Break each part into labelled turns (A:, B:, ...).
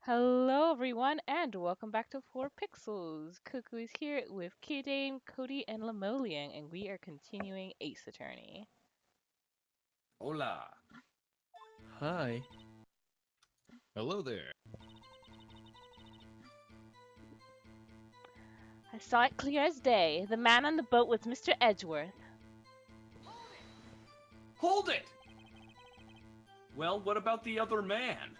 A: Hello, everyone, and welcome back to 4pixels. Cuckoo is here with KeaDane, Cody, and Lamoleon, and we are continuing Ace Attorney.
B: Hola.
C: Hi.
B: Hello there.
A: I saw it clear as day. The man on the boat was Mr. Edgeworth.
B: Hold it! Well, what about the other man?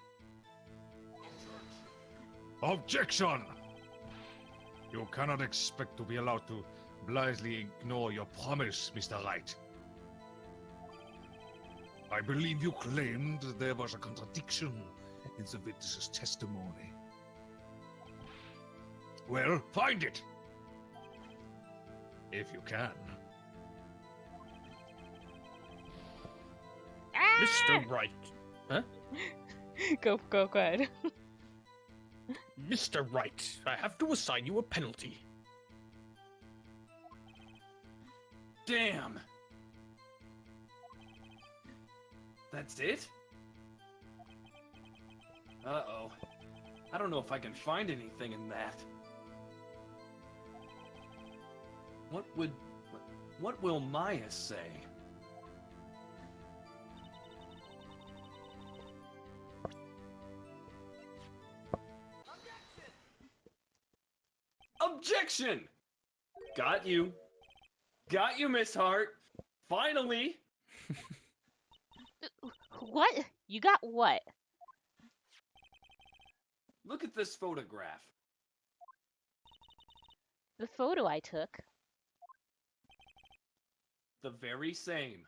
D: Objection! You cannot expect to be allowed to blithely ignore your promise, Mr. Wright. I believe you claimed there was a contradiction in the witness's testimony. Well, find it! If you can.
C: Mr. Wright. Huh?
A: Go ahead.
C: Mr. Wright, I have to assign you a penalty.
B: Damn! That's it? Uh-oh. I don't know if I can find anything in that. What will Maya say? Objection! Got you. Got you, Miss Hart. Finally!
A: What? You got what?
B: Look at this photograph.
A: The photo I took.
B: The very same.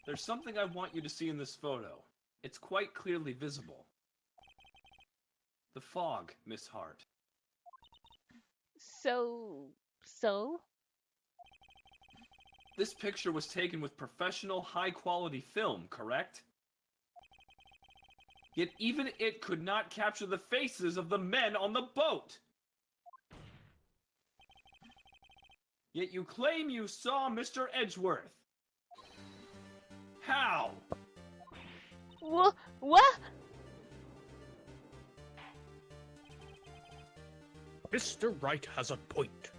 B: There's something I want you to see in this photo. It's quite clearly visible. The fog, Miss Hart.
A: So?
B: This picture was taken with professional, high-quality film, correct? Yet even it could not capture the faces of the men on the boat! Yet you claim you saw Mr. Edgeworth. How?
A: What?
C: Mr. Wright has a point.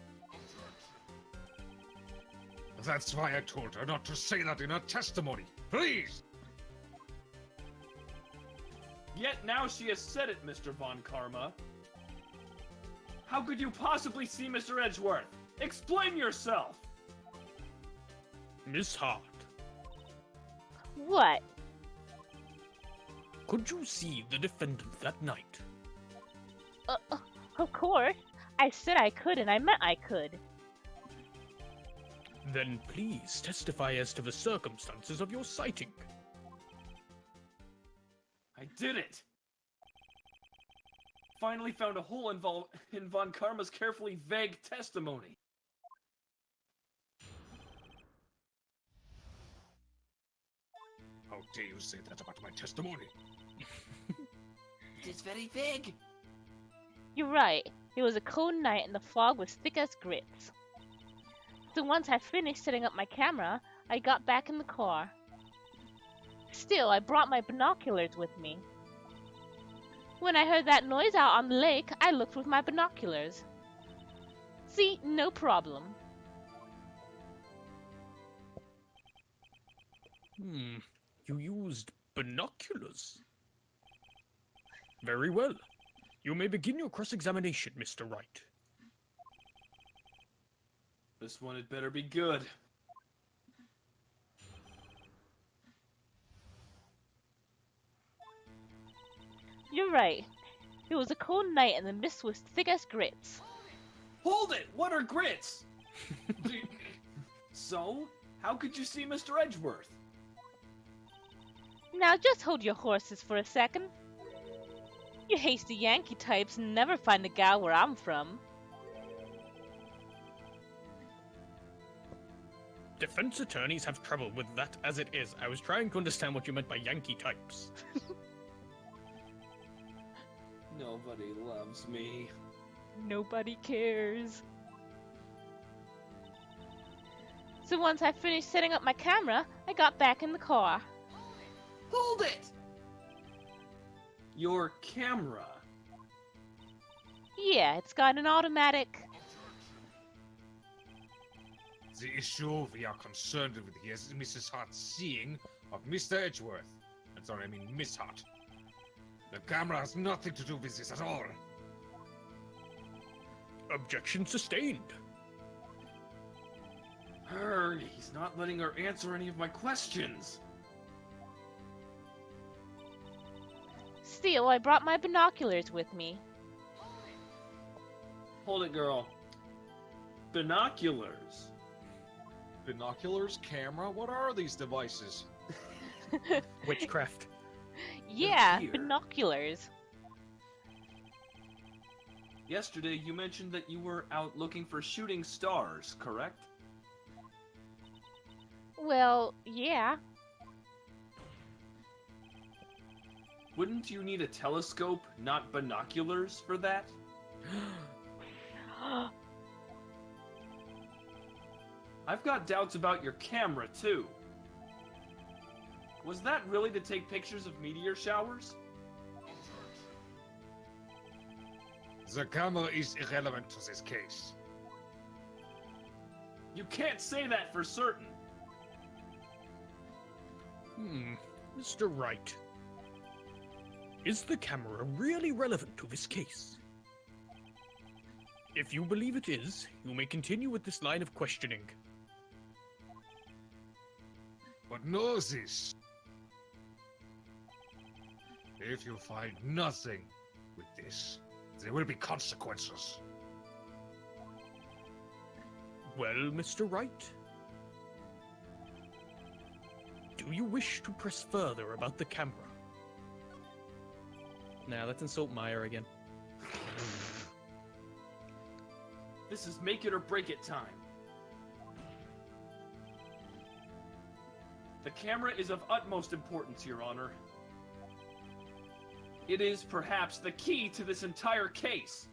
D: That's why I told her not to say that in her testimony. Please!
B: Yet now she has said it, Mr. Von Karma. How could you possibly see Mr. Edgeworth? Explain yourself!
C: Miss Hart,
A: What?
C: could you see the defendant that night?
A: Of course. I said I could, and I meant I could.
C: Then please testify as to the circumstances of your sighting.
B: I did it! Finally found a hole in Von Karma's carefully vague testimony.
D: How dare you say that about my testimony?
B: It is very vague.
A: You're right. It was a cold night and the fog was thick as grits. So once I finished setting up my camera, I got back in the car. Still, I brought my binoculars with me. When I heard that noise out on the lake, I looked with my binoculars. See, no problem.
C: You used binoculars. Very well. You may begin your cross-examination, Mr. Wright.
B: This one had better be good.
A: You're right. It was a cold night and the mist was thick as grits.
B: Hold it! What are grits? So, how could you see Mr. Edgeworth?
A: Now just hold your horses for a second. You hasty Yankee types never find a gal where I'm from.
C: Defense attorneys have trouble with that as it is. I was trying to understand what you meant by Yankee types.
B: Nobody loves me.
A: Nobody cares. So once I finished setting up my camera, I got back in the car.
B: Hold it! Your camera.
A: Yeah, it's got an automatic...
D: The issue we are concerned with here is Mrs. Hart's seeing of Mr. Edgeworth. And sorry, I mean Miss Hart. The camera has nothing to do with this at all.
C: Objection sustained.
B: He's not letting her answer any of my questions.
A: Still, I brought my binoculars with me.
B: Hold it, girl. Binoculars.
D: Binoculars? Camera? What are these devices?
C: Witchcraft.
A: Yeah,
B: dear.
A: binoculars.
B: Yesterday, you mentioned that you were out looking for shooting stars, correct?
A: Well, yeah.
B: Wouldn't you need a telescope, not binoculars, for that? I've got doubts about your camera, too. Was that really to take pictures of meteor showers?
D: The camera is irrelevant to this case.
B: You can't say that for certain.
C: Mr. Wright. Is the camera really relevant to this case? If you believe it is, you may continue with this line of questioning.
D: But know this. If you find nothing with this, there will be consequences.
C: Well, Mr. Wright? Do you wish to press further about the camera? Nah, let's insult Meyer again.
B: This is make it or break it time. The camera is of utmost importance, Your Honor. It is perhaps the key to this entire case.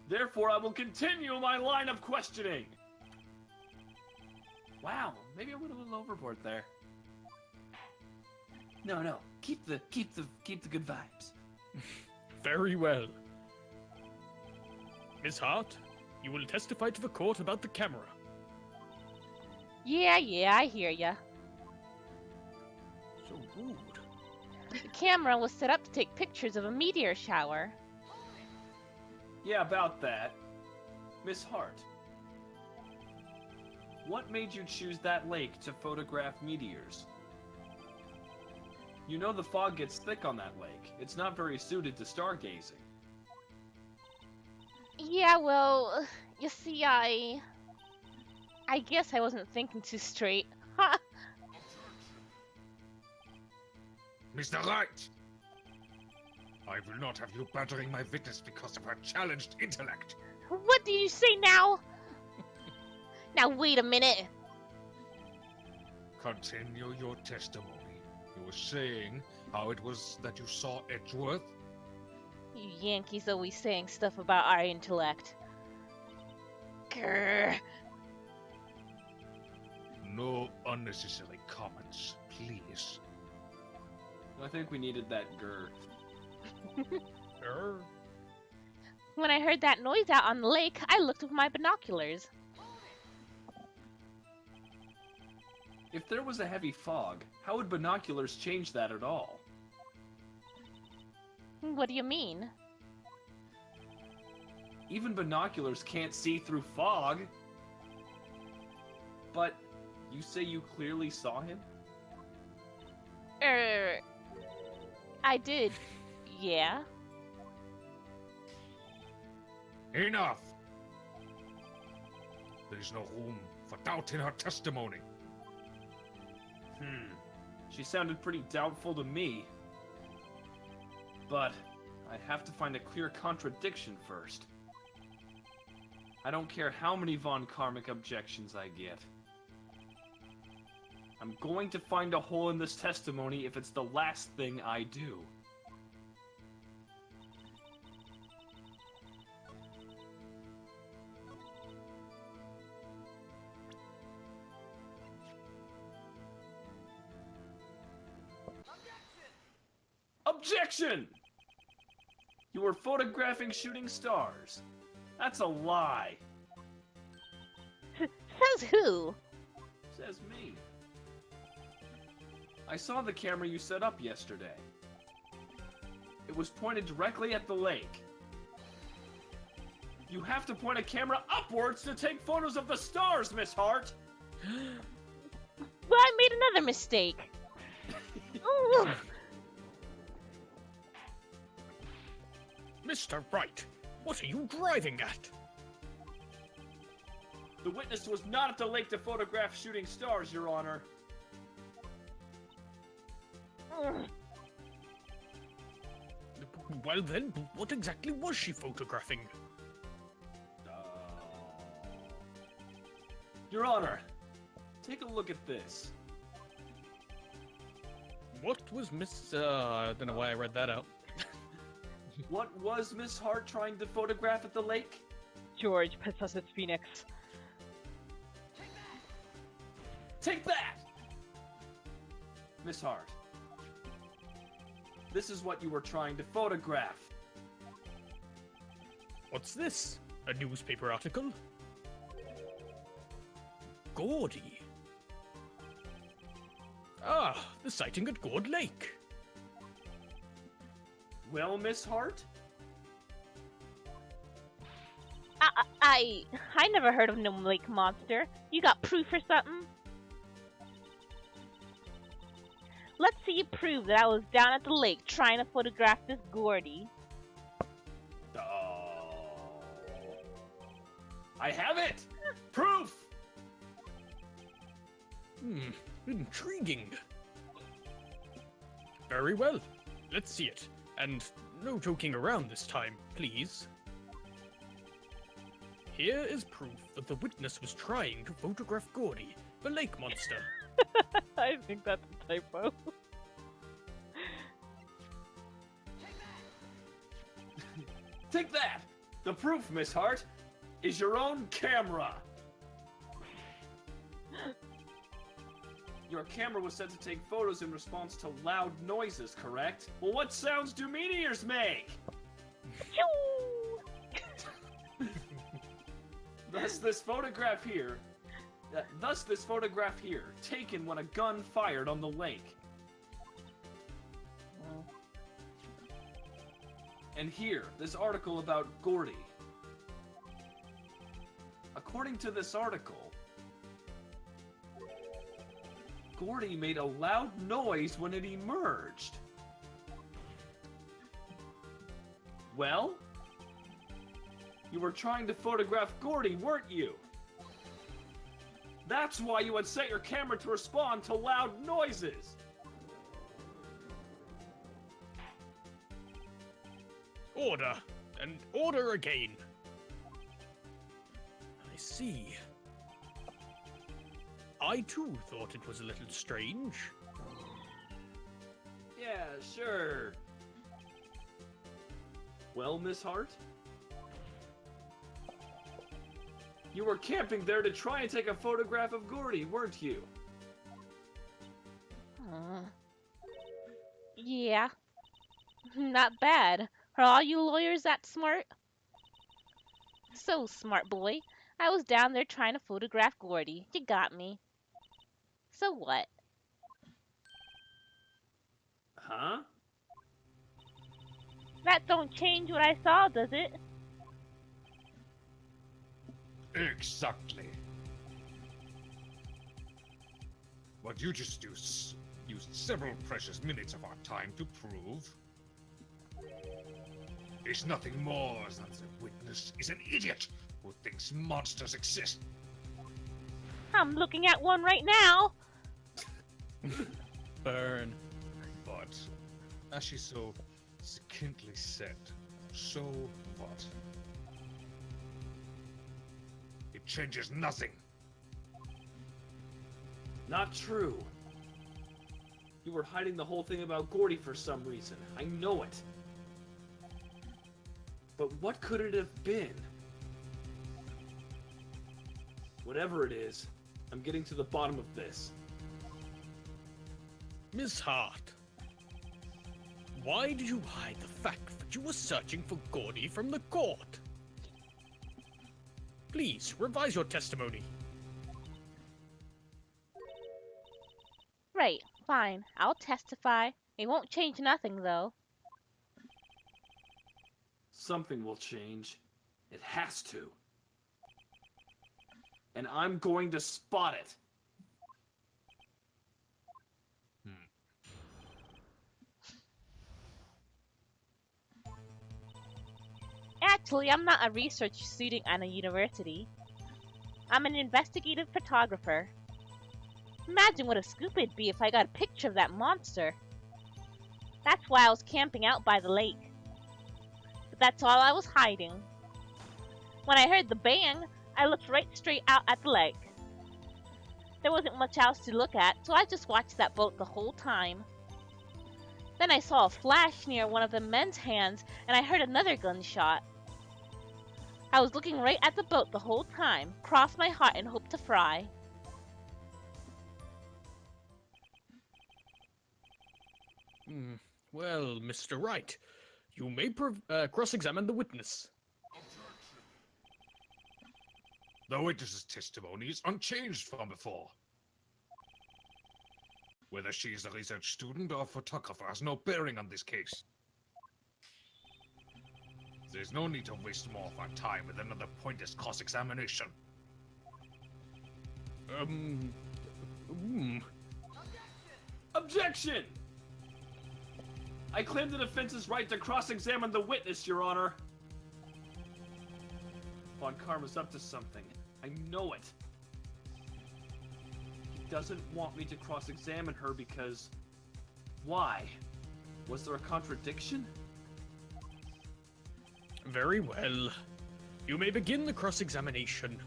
B: Therefore, I will continue my line of questioning. Wow, maybe I went a little overboard there. No, keep the good vibes.
C: Very well. Miss Hart, you will testify to the court about the camera.
A: Yeah, I hear ya.
C: So rude.
A: The camera was set up to take pictures of a meteor shower.
B: Yeah, about that. Miss Hart. What made you choose that lake to photograph meteors? You know the fog gets thick on that lake. It's not very suited to stargazing.
A: Yeah, well, you see, I guess I wasn't thinking too straight. Ha!
D: Mr. Wright! I will not have you battering my witness because of her challenged intellect.
A: What did you say now? Now wait a minute.
D: Continue your testimony. You were saying how it was that you saw Edgeworth?
A: You Yankees always saying stuff about our intellect. Grr.
D: No unnecessary comments, please.
B: I think we needed that grr.
A: When I heard that noise out on the lake, I looked with my binoculars.
B: If there was a heavy fog, how would binoculars change that at all?
A: What do you mean?
B: Even binoculars can't see through fog. But you say you clearly saw him?
A: I did. Yeah.
D: Enough! There is no room for doubt in her testimony.
B: She sounded pretty doubtful to me. But I have to find a clear contradiction first. I don't care how many von Karmic objections I get. I'm going to find a hole in this testimony if it's the last thing I do. Objection! You were photographing shooting stars. That's a lie.
A: Says who?
B: Says me. I saw the camera you set up yesterday. It was pointed directly at the lake. You have to point a camera upwards to take photos of the stars, Miss Hart!
A: Well, I made another mistake. Ooh.
C: Mr. Wright, what are you driving at?
B: The witness was not at the lake to photograph shooting stars, Your Honor.
C: Well then, what exactly was she photographing?
B: Your Honor, take a look at this.
C: What was Miss... I don't know why I read that out.
B: What was Miss Hart trying to photograph at the lake?
A: George possesses Phoenix.
B: Take that! Miss Hart. This is what you were trying to photograph.
C: What's this? A newspaper article? Gordy. Ah, the sighting at Gord Lake.
B: Well, Miss Hart?
A: I never heard of no lake monster. You got proof or something? Let's see you prove that I was down at the lake trying to photograph this Gordy.
B: Oh. I have it! Proof!
C: Intriguing. Very well. Let's see it. And no joking around this time, please. Here is proof that the witness was trying to photograph Gordy, the lake monster.
A: I think that's a typo.
B: Take that! The proof, Miss Hart, is your own camera! Your camera was set to take photos in response to loud noises, correct? Well, what sounds do meteors make? Thus this photograph here, taken when a gun fired on the lake. And here, this article about Gordy. According to this article, Gordy made a loud noise when it emerged. Well, you were trying to photograph Gordy, weren't you? That's why you had set your camera to respond to loud noises.
C: Order, and order again. I see. I too thought it was a little strange.
B: Yeah, sure. Well, Miss Hart? You were camping there to try and take a photograph of Gordy, weren't you?
A: Yeah. Not bad. Are all you lawyers that smart? So smart, boy. I was down there trying to photograph Gordy. You got me. So what?
B: Huh?
A: That don't change what I saw, does it?
D: Exactly. What you just used several precious minutes of our time to prove is nothing more than the witness is an idiot who thinks monsters exist.
A: I'm looking at one right now.
C: Burn.
D: But, as she so succinctly said, so what? It changes nothing.
B: Not true. You were hiding the whole thing about Gordy for some reason. I know it. But what could it have been? Whatever it is, I'm getting to the bottom of this.
C: Miss Hart, Why did you hide the fact that you were searching for Gordy from the court? Please, revise your testimony.
A: Right, fine. I'll testify. It won't change nothing, though.
B: Something will change. It has to. And I'm going to spot it.
A: Actually, I'm not a research student at a university. I'm an investigative photographer. Imagine what a scoop it'd be if I got a picture of that monster. That's why I was camping out by the lake. But that's all I was hiding. When I heard the bang, I looked right straight out at the lake. There wasn't much else to look at, so I just watched that boat the whole time. Then I saw a flash near one of the men's hands, and I heard another gunshot. I was looking right at the boat the whole time, crossed my heart and hoped to fry.
C: Well, Mr. Wright, you may cross-examine the witness.
D: The witness's testimony is unchanged from before. Whether she is a research student or a photographer has no bearing on this case. There's no need to waste more of our time with another pointless cross-examination.
B: Objection! I claim the defense's right to cross-examine the witness, Your Honor. Von Karma's up to something. I know it. He doesn't want me to cross-examine her because... Why? Was there a contradiction?
C: Very well. You may begin the cross-examination.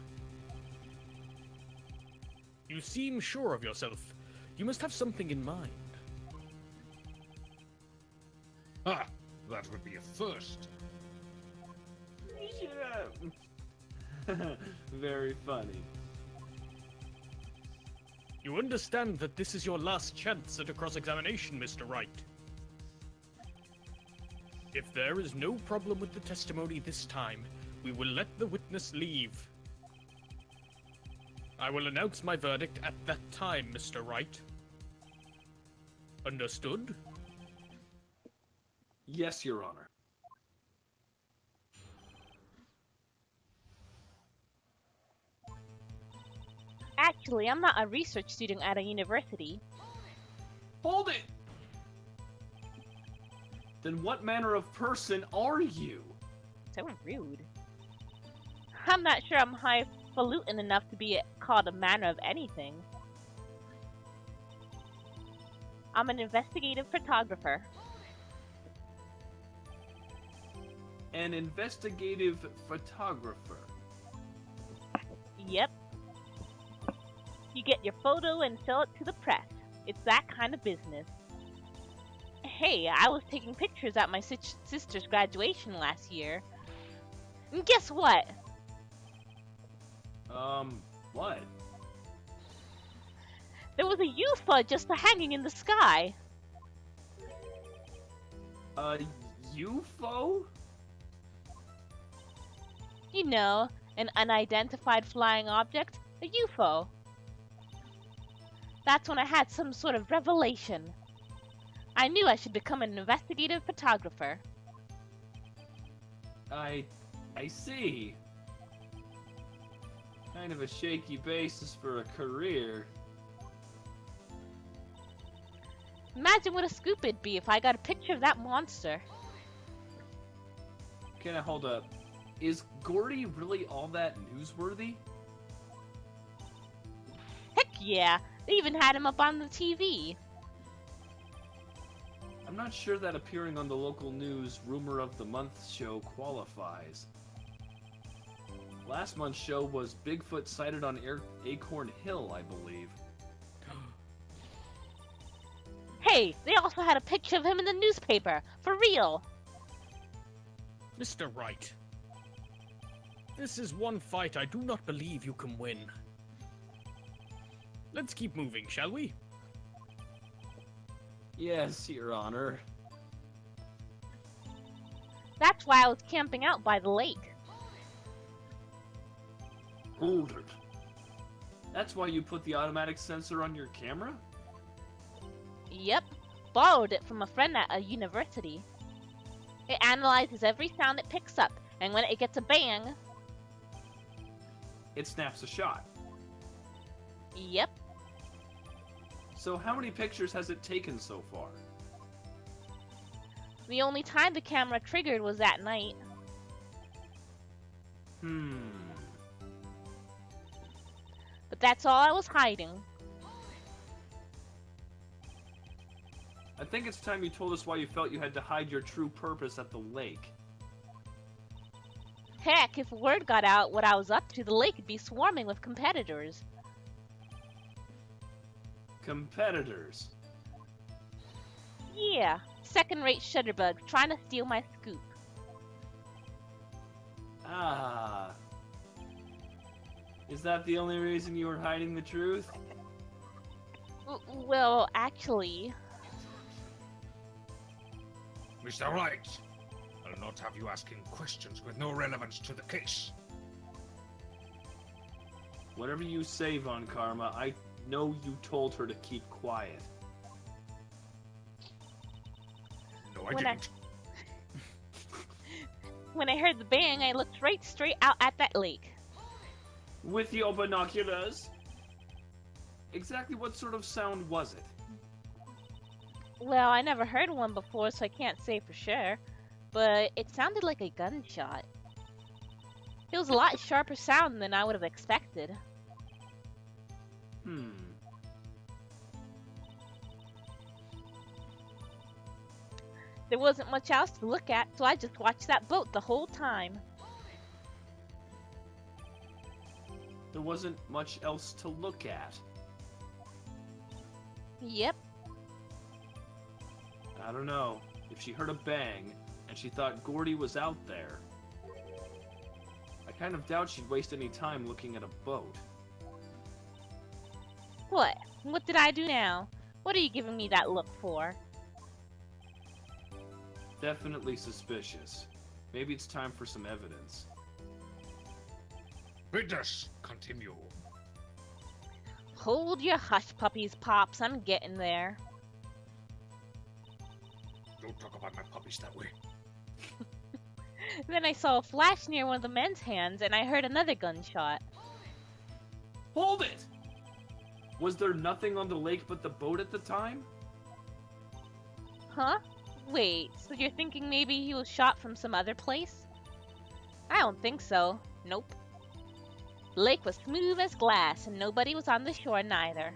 C: You seem sure of yourself. You must have something in mind.
D: Ah, that would be a first.
B: Yeah. Very funny.
C: You understand that this is your last chance at a cross-examination, Mr. Wright. If there is no problem with the testimony this time, we will let the witness leave. I will announce my verdict at that time, Mr. Wright. Understood?
B: Yes, Your Honor.
A: Actually, I'm not a research student at a university.
B: Hold it! Then what manner of person are you?
A: So rude. I'm not sure I'm highfalutin enough to be called a manner of anything. I'm an investigative photographer.
B: An investigative photographer.
A: Yep. You get your photo and sell it to the press. It's that kind of business. Hey, I was taking pictures at my sister's graduation last year. And guess what?
B: What?
A: There was a UFO just hanging in the sky.
B: A UFO?
A: You know, an unidentified flying object, a UFO. That's when I had some sort of revelation. I knew I should become an investigative photographer.
B: I see. Kind of a shaky basis for a career.
A: Imagine what a scoop it'd be if I got a picture of that monster.
B: Can I hold up? Is Gordy really all that newsworthy?
A: Heck yeah, they even had him up on the TV.
B: I'm not sure that appearing on the local news Rumor of the Month show qualifies. Last month's show was Bigfoot sighted on Acorn Hill, I believe.
A: Hey, they also had a picture of him in the newspaper, for real.
C: Mr. Wright, this is one fight I do not believe you can win. Let's keep moving, shall we?
B: Yes, Your Honor.
A: That's why I was camping out by the lake.
B: Hold it. That's why you put the automatic sensor on your camera?
A: Yep. Borrowed it from a friend at a university. It analyzes every sound it picks up, and when it gets a bang...
B: It snaps a shot.
A: Yep.
B: So how many pictures has it taken so far?
A: The only time the camera triggered was at night. But that's all I was hiding.
B: I think it's time you told us why you felt you had to hide your true purpose at the lake.
A: Heck, if word got out what I was up to, the lake would be swarming with competitors.
B: Competitors?
A: Yeah, second-rate shutterbugs trying to steal my scoop.
B: Ah. Is that the only reason you were hiding the truth?
A: Well, actually...
D: Mr. Wright, I'll not have you asking questions with no relevance to the case.
B: Whatever you say, Von Karma, I know you told her to keep quiet.
D: No, I didn't.
A: When I heard the bang, I looked right straight out at that lake.
B: With your binoculars? Exactly what sort of sound was it?
A: Well, I never heard one before, so I can't say for sure. But it sounded like a gunshot. It was a lot sharper sound than I would have expected. There wasn't much else to look at, so I just watched that boat the whole time.
B: There wasn't much else to look at.
A: Yep.
B: I don't know. If she heard a bang, and she thought Gordy was out there, I kind of doubt she'd waste any time looking at a boat.
A: What? What did I do now? What are you giving me that look for?
B: Definitely suspicious. Maybe it's time for some evidence.
D: Business continue.
A: Hold your hush puppies, Pops. I'm getting there.
D: Don't talk about my puppies that way.
A: Then I saw a flash near one of the men's hands, and I heard another gunshot.
B: Hold it! Was there nothing on the lake but the boat at the time?
A: Huh? Wait, so you're thinking maybe he was shot from some other place? I don't think so. Nope. The lake was smooth as glass, and nobody was on the shore neither.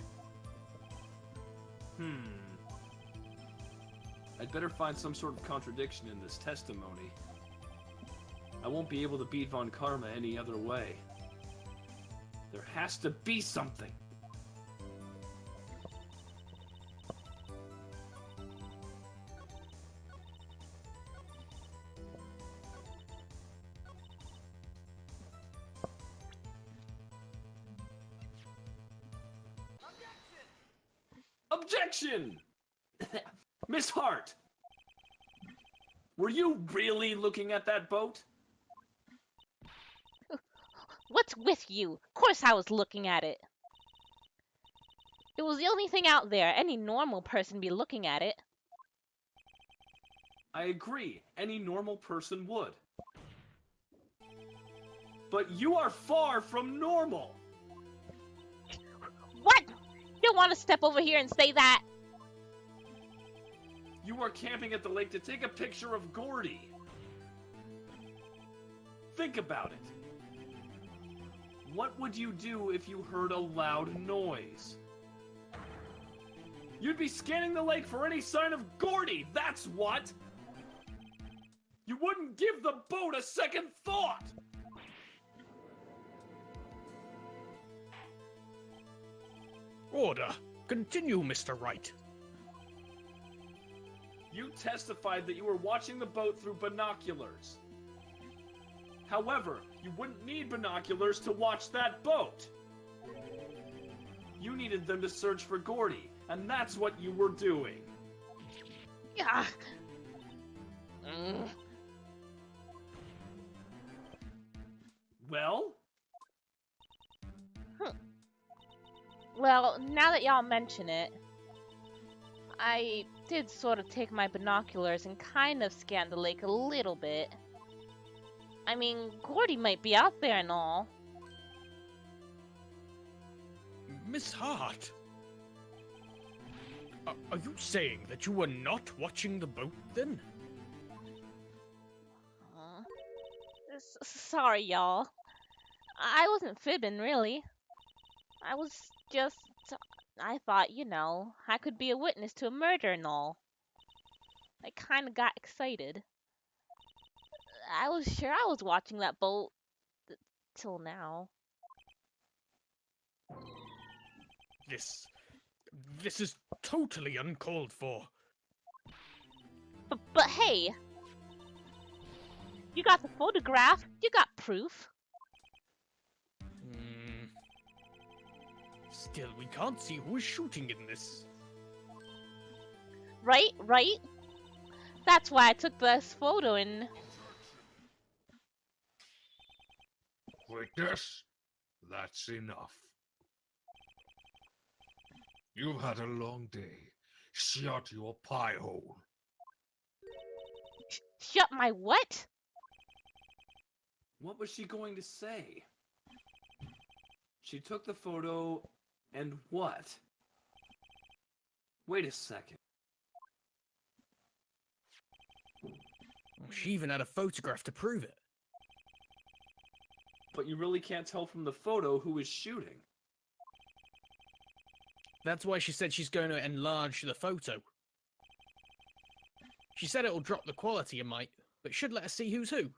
B: I'd better find some sort of contradiction in this testimony. I won't be able to beat Von Karma any other way. There has to be something. Objection! Miss Hart! Were you really looking at that boat?
A: What's with you? Of course I was looking at it. It was the only thing out there. Any normal person be looking at it.
B: I agree. Any normal person would. But you are far from normal!
A: What? You don't want to step over here and say that?
B: You were camping at the lake to take a picture of Gordy. Think about it. What would you do if you heard a loud noise? You'd be scanning the lake for any sign of Gordy, that's what! You wouldn't give the boat a second thought!
C: Order. Continue, Mr. Wright.
B: You testified that you were watching the boat through binoculars. However, you wouldn't need binoculars to watch that boat. You needed them to search for Gordy, and that's what you were doing.
A: Yeah.
B: Well?
A: Well, now that y'all mention it, I did sort of take my binoculars and kind of scan the lake a little bit. I mean, Gordy might be out there and all.
C: Miss Hart? Are you saying that you were not watching the boat then?
A: Sorry, y'all. I wasn't fibbing, really. I was just... I thought, you know, I could be a witness to a murder and all. I kinda got excited. I was sure I was watching that boat... till now.
C: This is totally uncalled for.
A: But hey! You got the photograph. You got proof.
C: Still, we can't see who is shooting in this.
A: Right? That's why I took this photo and...
D: Witness, that's enough. You've had a long day. Shut your pie hole.
A: Shut my what?
B: What was she going to say? She took the photo, and what? Wait a second.
C: She even had a photograph to prove it.
B: But you really can't tell from the photo who is shooting.
C: That's why she said she's going to enlarge the photo. She said it'll drop the quality a mite, but should let us see who's who.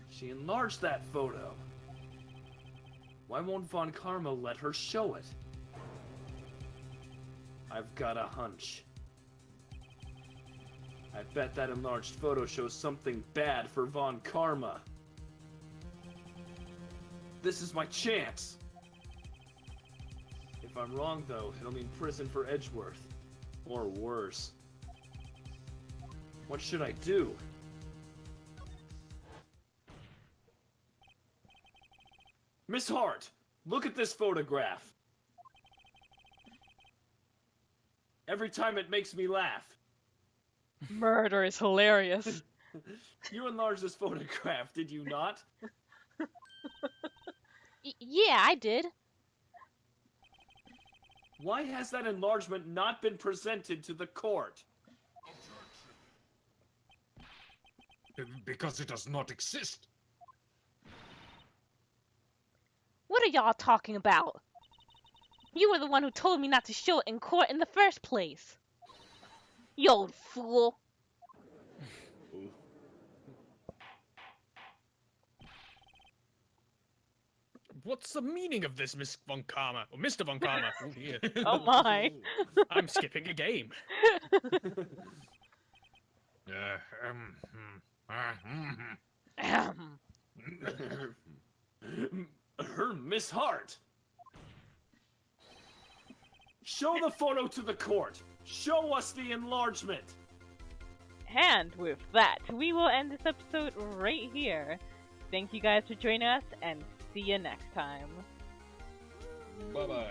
B: She enlarged that photo. Why won't Von Karma let her show it? I've got a hunch. I bet that enlarged photo shows something bad for Von Karma. This is my chance! If I'm wrong, though, it'll mean prison for Edgeworth. Or worse. What should I do? Miss Hart, look at this photograph. Every time it makes me laugh.
A: Murder is hilarious.
B: You enlarged this photograph, did you not?
A: Yeah, I did.
B: Why has that enlargement not been presented to the court?
D: Because it does not exist.
A: What are y'all talking about? You were the one who told me not to show it in court in the first place. You old fool.
C: What's the meaning of this, Miss Von Karma? Or Mr. Von Karma? Oh, dear.
A: Oh my.
C: I'm skipping a game.
B: Miss Hart! Show the photo to the court! Show us the enlargement!
A: And with that, we will end this episode right here. Thank you guys for joining us, and see you next time.
D: Bye-bye.